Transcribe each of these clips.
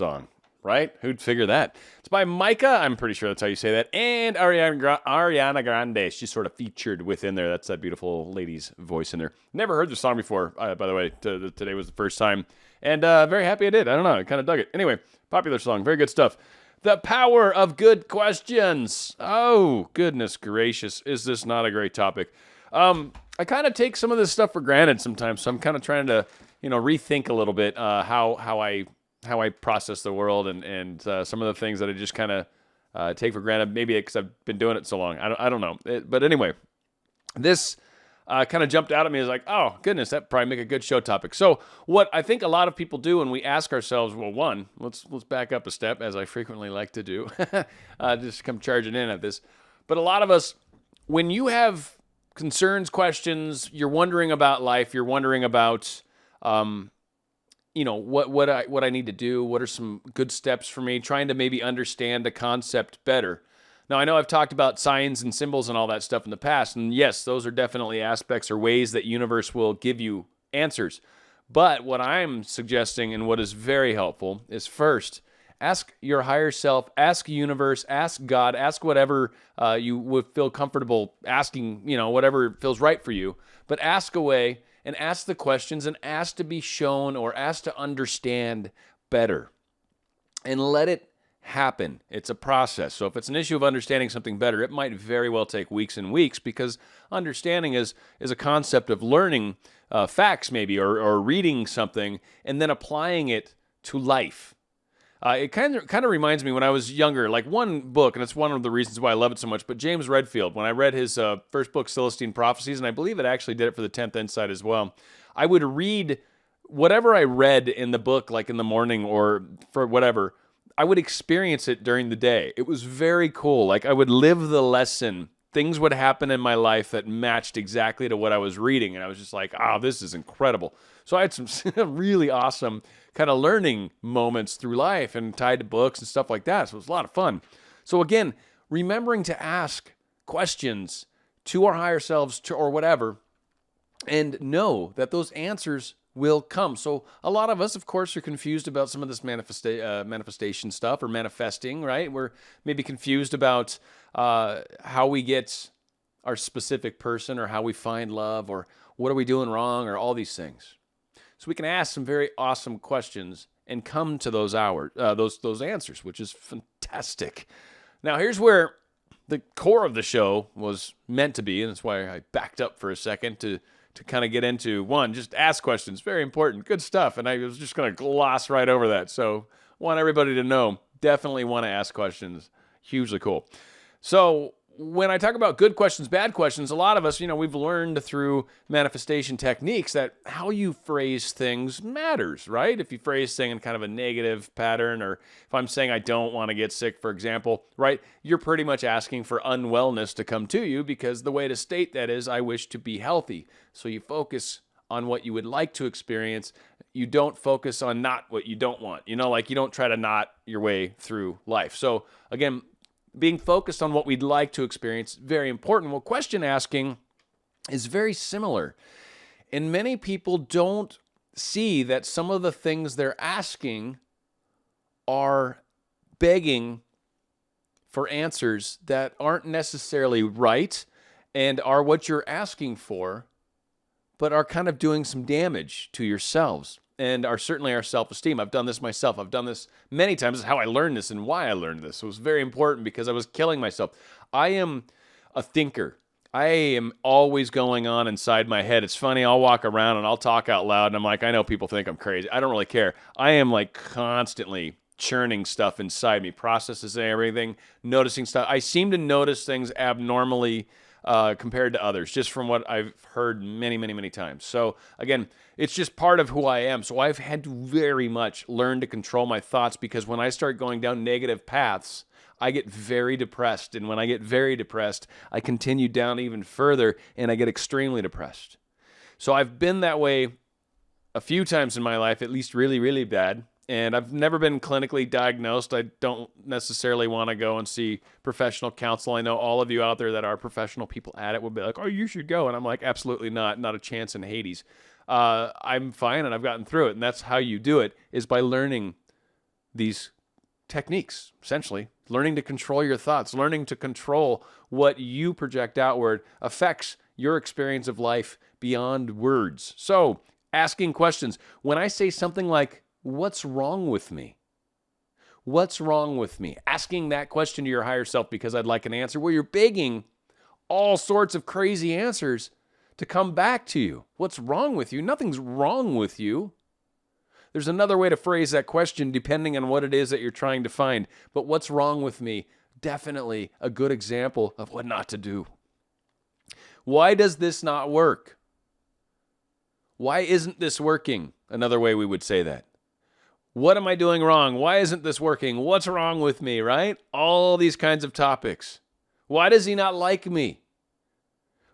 song, right? Who'd figure that? It's by Micah. I'm pretty sure that's how you say that. And Ariana Grande. She's sort of featured within there. That's that beautiful lady's voice in there. Never heard the song before, by the way. Today was the first time. And very happy I did. I don't know. I kind of dug it. Anyway, popular song. Very good stuff. The Power of Good Questions. Oh, goodness gracious. Is this not a great topic? I kind of take some of this stuff for granted sometimes. So I'm kind of trying to, rethink a little bit how I process the world and some of the things that I just kind of take for granted. Maybe because I've been doing it so long. I don't know. But anyway, this kind of jumped out at me as like, oh, goodness, that'd probably make a good show topic. So what I think a lot of people do when we ask ourselves, well, one, let's back up a step, as I frequently like to do, just come charging in at this. But a lot of us, when you have concerns, questions, you're wondering about life, you're wondering about, what I need to do, what are some good steps for me, trying to maybe understand a concept better. Now, I know I've talked about signs and symbols and all that stuff in the past, and yes, those are definitely aspects or ways that universe will give you answers. But what I'm suggesting and what is very helpful is first, ask your higher self, ask universe, ask God, ask whatever you would feel comfortable asking, whatever feels right for you. But ask away and ask the questions and ask to be shown or ask to understand better. And let it happen. It's a process. So if it's an issue of understanding something better, it might very well take weeks and weeks because understanding is a concept of learning facts maybe or reading something and then applying it to life. It kind of reminds me when I was younger, like one book, and it's one of the reasons why I love it so much, but James Redfield, when I read his first book, Celestine Prophecies, and I believe it actually did it for the 10th Insight as well, I would read whatever I read in the book, like in the morning or for whatever, I would experience it during the day. It was very cool. Like I would live the lesson. Things would happen in my life that matched exactly to what I was reading. And I was just like, this is incredible. So I had some really awesome kind of learning moments through life and tied to books and stuff like that. So it was a lot of fun. So again, remembering to ask questions to our higher selves or whatever, and know that those answers will come. So a lot of us, of course, are confused about some of this manifestation stuff or manifesting, right? We're maybe confused about how we get our specific person or how we find love or what are we doing wrong or all these things. So we can ask some very awesome questions and come to those answers, which is fantastic. Now, here's where the core of the show was meant to be, and that's why I backed up for a second to kind of get into one, just ask questions. Very important. Good stuff. And I was just going to gloss right over that. So want everybody to know, definitely want to ask questions. Hugely cool. So when I talk about good questions, bad questions, a lot of us, we've learned through manifestation techniques that how you phrase things matters, right? If you phrase things in kind of a negative pattern, or if I'm saying I don't want to get sick, for example, right? You're pretty much asking for unwellness to come to you because the way to state that is I wish to be healthy. So you focus on what you would like to experience. You don't focus on not what you don't want. Like you don't try to not your way through life. So again, being focused on what we'd like to experience, very important. Well, question asking is very similar. And many people don't see that some of the things they're asking are begging for answers that aren't necessarily right and are what you're asking for, but are kind of doing some damage to yourselves and are certainly our self-esteem. I've done this myself. I've done this many times. This is how I learned this and why I learned this. It was very important because I was killing myself. I am a thinker. I am always going on inside my head. It's funny, I'll walk around and I'll talk out loud and I'm like, I know people think I'm crazy. I don't really care. I am like constantly churning stuff inside me, processes and everything, noticing stuff. I seem to notice things abnormally compared to others, just from what I've heard many, many, many times. So again, it's just part of who I am. So I've had to very much learn to control my thoughts because when I start going down negative paths, I get very depressed. And when I get very depressed, I continue down even further and I get extremely depressed. So I've been that way a few times in my life, at least really, really bad. And I've never been clinically diagnosed. I don't necessarily want to go and see professional counsel. I know all of you out there that are professional people at it will be like, oh, you should go. And I'm like, absolutely not. Not a chance in Hades. I'm fine and I've gotten through it. And that's how you do it, is by learning these techniques, essentially. Learning to control your thoughts, learning to control what you project outward affects your experience of life beyond words. So, asking questions. When I say something like, what's wrong with me? What's wrong with me? Asking that question to your higher self because I'd like an answer. Well, you're begging all sorts of crazy answers to come back to you. What's wrong with you? Nothing's wrong with you. There's another way to phrase that question depending on what it is that you're trying to find. But what's wrong with me? Definitely a good example of what not to do. Why does this not work? Why isn't this working? Another way we would say that. What am I doing wrong? Why isn't this working? What's wrong with me, right? All these kinds of topics. Why does he not like me?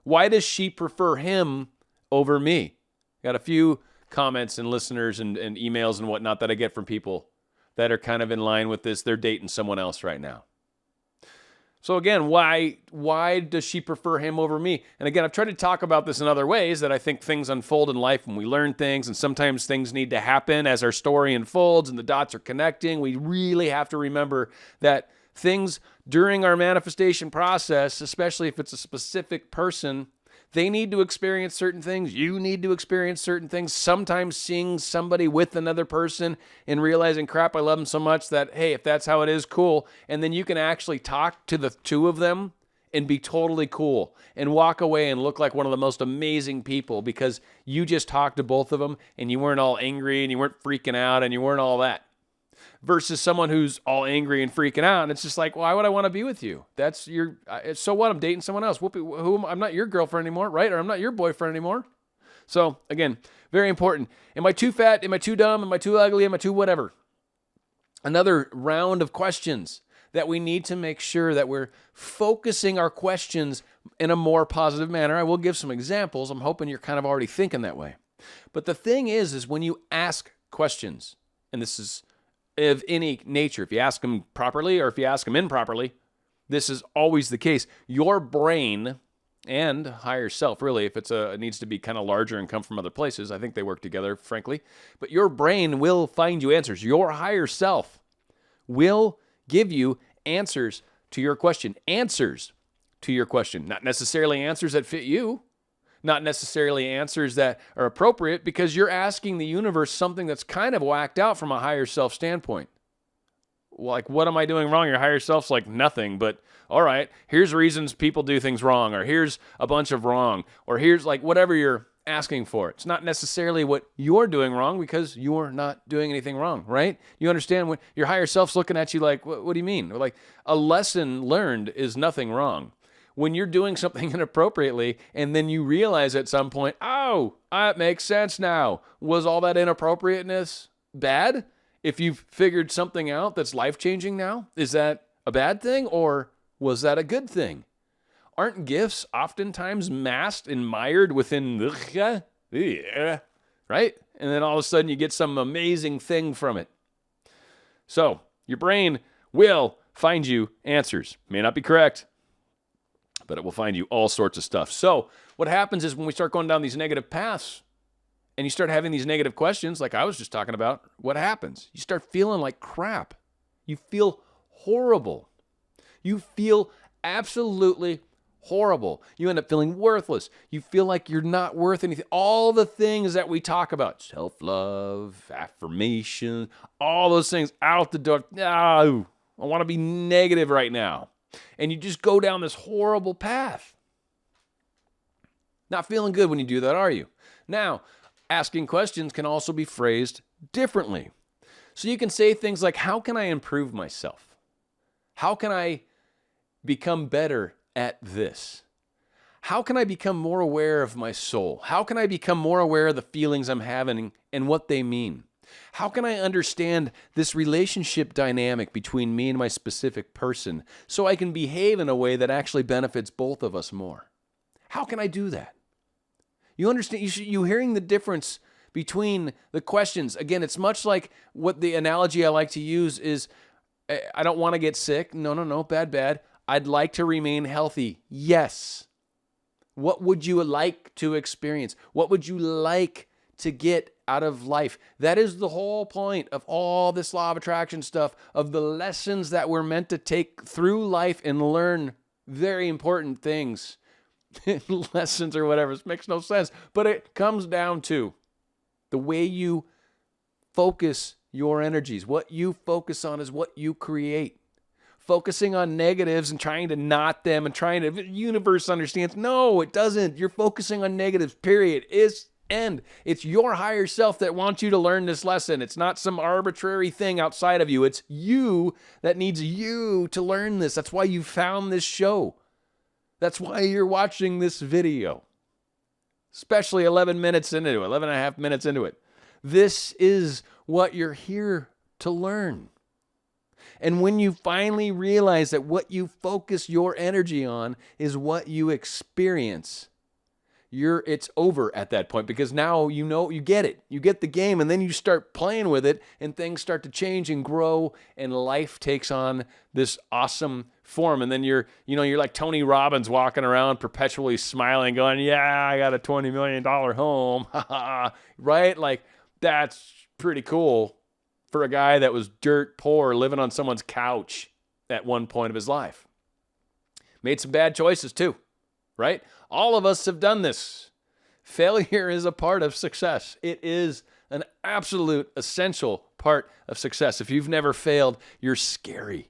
Why does she prefer him over me? Got a few comments and listeners and emails and whatnot that I get from people that are kind of in line with this. They're dating someone else right now. So again, why does she prefer him over me? And again, I've tried to talk about this in other ways, that I think things unfold in life when we learn things, and sometimes things need to happen as our story unfolds and the dots are connecting. We really have to remember that things during our manifestation process, especially if it's a specific person, they need to experience certain things. You need to experience certain things. Sometimes seeing somebody with another person and realizing, crap, I love them so much that, hey, if that's how it is, cool. And then you can actually talk to the two of them and be totally cool and walk away and look like one of the most amazing people because you just talked to both of them and you weren't all angry and you weren't freaking out and you weren't all that. Versus someone who's all angry and freaking out, and it's just like, why would I want to be with you? That's your. So what? I'm dating someone else. I'm not your girlfriend anymore, right? Or I'm not your boyfriend anymore. So again, very important. Am I too fat? Am I too dumb? Am I too ugly? Am I too whatever? Another round of questions that we need to make sure that we're focusing our questions in a more positive manner. I will give some examples. I'm hoping you're kind of already thinking that way. But the thing is when you ask questions, and this is of any nature, if you ask them properly or if you ask them improperly, this is always the case. Your brain and higher self, really, if it needs to be kind of larger and come from other places, I think they work together, frankly. But your brain will find you answers. Your higher self will give you answers to your question. Answers to your question. Not necessarily answers that fit you. Not necessarily answers that are appropriate because you're asking the universe something that's kind of whacked out from a higher self standpoint. Like, what am I doing wrong? Your higher self's like, nothing, but all right, here's reasons people do things wrong, or here's a bunch of wrong, or here's like whatever you're asking for. It's not necessarily what you're doing wrong because you're not doing anything wrong, right? You understand when your higher self's looking at you like, what do you mean? Like, a lesson learned is nothing wrong. When you're doing something inappropriately and then you realize at some point, oh, that makes sense now. Was all that inappropriateness bad? If you've figured something out that's life-changing now, is that a bad thing or was that a good thing? Aren't gifts oftentimes masked and mired within the, right? And then all of a sudden you get some amazing thing from it. So your brain will find you answers. May not be correct, but it will find you all sorts of stuff. So what happens is when we start going down these negative paths and you start having these negative questions, like I was just talking about, what happens? You start feeling like crap. You feel horrible. You feel absolutely horrible. You end up feeling worthless. You feel like you're not worth anything. All the things that we talk about, self-love, affirmation, all those things out the door. No, I want to be negative right now. And you just go down this horrible path. Not feeling good when you do that, are you? Now, asking questions can also be phrased differently. So you can say things like, how can I improve myself? How can I become better at this? How can I become more aware of my soul? How can I become more aware of the feelings I'm having and what they mean? How can I understand this relationship dynamic between me and my specific person so I can behave in a way that actually benefits both of us more? How can I do that? You understand? You're hearing the difference between the questions. Again, it's much like what the analogy I like to use is, I don't want to get sick. No, bad. I'd like to remain healthy. Yes. What would you like to experience? What would you like to get out of life. That is the whole point of all this law of attraction stuff, of the lessons that we're meant to take through life and learn very important things. Lessons or whatever. It makes no sense. But it comes down to the way you focus your energies. What you focus on is what you create. Focusing on negatives and trying to knot them and trying to, the universe understands. No, it doesn't. You're focusing on negatives, period. It's your higher self that wants you to learn this lesson. It's not some arbitrary thing outside of you. It's you that needs you to learn this. That's why you found this show. That's why you're watching this video. Especially 11 minutes into it, 11 and a half minutes into it. This is what you're here to learn. And when you finally realize that what you focus your energy on is what you experience, it's over at that point, because now you get it. You get the game, and then you start playing with it, and things start to change and grow, and life takes on this awesome form. And then you're like Tony Robbins walking around perpetually smiling, going, yeah, I got a $20 million home. Right? Like, that's pretty cool for a guy that was dirt poor living on someone's couch at one point of his life. Made some bad choices too, right? All of us have done this. Failure is a part of success. It is an absolute essential part of success. If you've never failed, you're scary.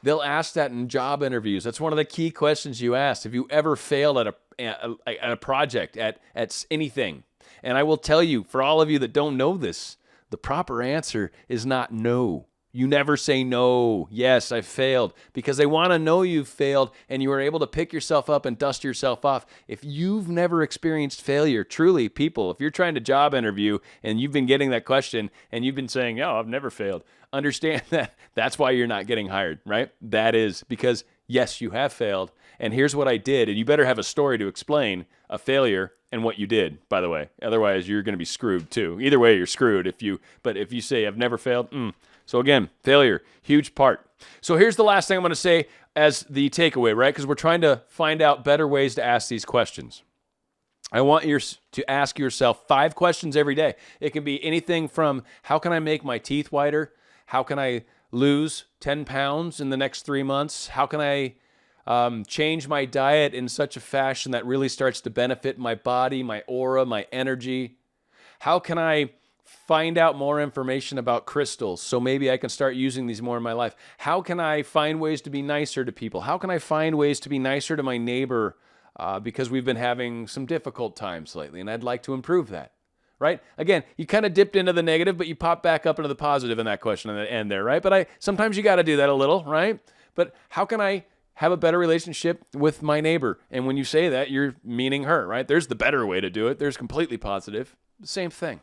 They'll ask that in job interviews. That's one of the key questions you ask. Have you ever failed at a project, at anything? And I will tell you, for all of you that don't know this, the proper answer is not no. You never say no. Yes, I failed, because they want to know you've failed and you are able to pick yourself up and dust yourself off. If you've never experienced failure, truly, people, if you're trying to job interview and you've been getting that question and you've been saying, oh, I've never failed, understand that that's why you're not getting hired, right? That is because, yes, you have failed. And here's what I did. And you better have a story to explain a failure and what you did, by the way. Otherwise, you're going to be screwed too. Either way, you're screwed. But if you say, I've never failed. So again, failure, huge part. So here's the last thing I'm going to say as the takeaway, right? Because we're trying to find out better ways to ask these questions. I want you to ask yourself 5 questions every day. It can be anything from, how can I make my teeth whiter? How can I lose 10 pounds in the next 3 months? How can I change my diet in such a fashion that really starts to benefit my body, my aura, my energy? How can I find out more information about crystals so maybe I can start using these more in my life? How can I find ways to be nicer to people? How can I find ways to be nicer to my neighbor because we've been having some difficult times lately and I'd like to improve that, right? Again, you kind of dipped into the negative, but you pop back up into the positive in that question at the end there, right? But sometimes you got to do that a little, right? But how can I have a better relationship with my neighbor? And when you say that, you're meaning her, right? There's the better way to do it. There's completely positive. Same thing.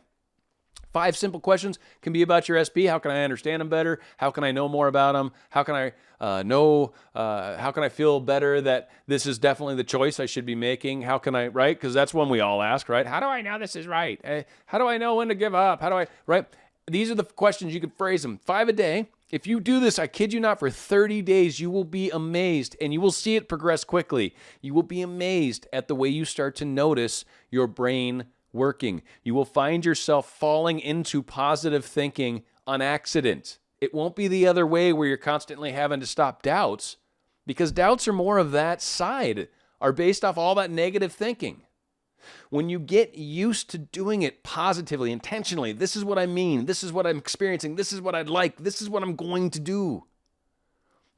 5 simple questions can be about your SP. How can I understand them better? How can I know more about them? How can I how can I feel better that this is definitely the choice I should be making? How can I, right? Because that's one we all ask, right? How do I know this is right? How do I know when to give up? Right? These are the questions. You can phrase them 5 a day. If you do this, I kid you not, for 30 days, you will be amazed, and you will see it progress quickly. You will be amazed at the way you start to notice your brain working. You will find yourself falling into positive thinking on accident. It won't be the other way where you're constantly having to stop doubts, because doubts are more of that side, are based off all that negative thinking. When you get used to doing it positively, intentionally, this is what I mean, this is what I'm experiencing, this is what I'd like, this is what I'm going to do.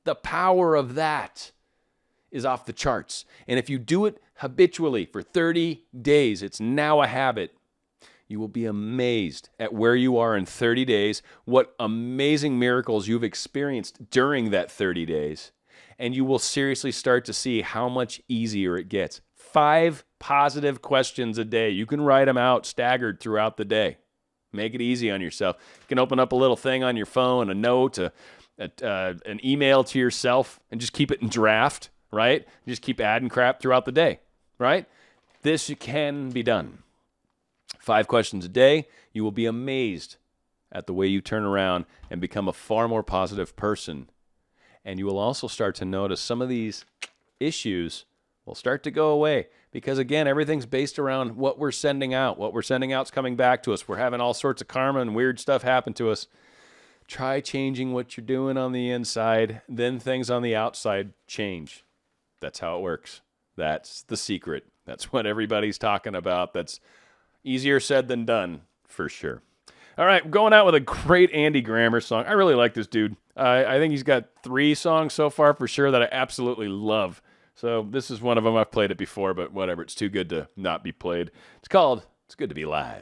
The power of that is off the charts. And if you do it habitually for 30 days, it's now a habit, you will be amazed at where you are in 30 days, what amazing miracles you've experienced during that 30 days, and you will seriously start to see how much easier it gets. 5 positive questions a day. You can write them out staggered throughout the day. Make it easy on yourself. You can open up a little thing on your phone, a note, an email to yourself, and just keep it in draft, right? Just keep adding crap throughout the day, right? This can be done. 5 questions a day. You will be amazed at the way you turn around and become a far more positive person. And you will also start to notice some of these issues will start to go away. Because again, everything's based around what we're sending out. What we're sending out's coming back to us. We're having all sorts of karma and weird stuff happen to us. Try changing what you're doing on the inside, then things on the outside change. That's how it works. That's the secret. That's what everybody's talking about. That's easier said than done, for sure. All right, going out with a great Andy Grammer song. I really like this dude. I think he's got 3 songs so far for sure that I absolutely love. So this is one of them. I've played it before, but whatever. It's too good to not be played. It's called It's Good to Be Live.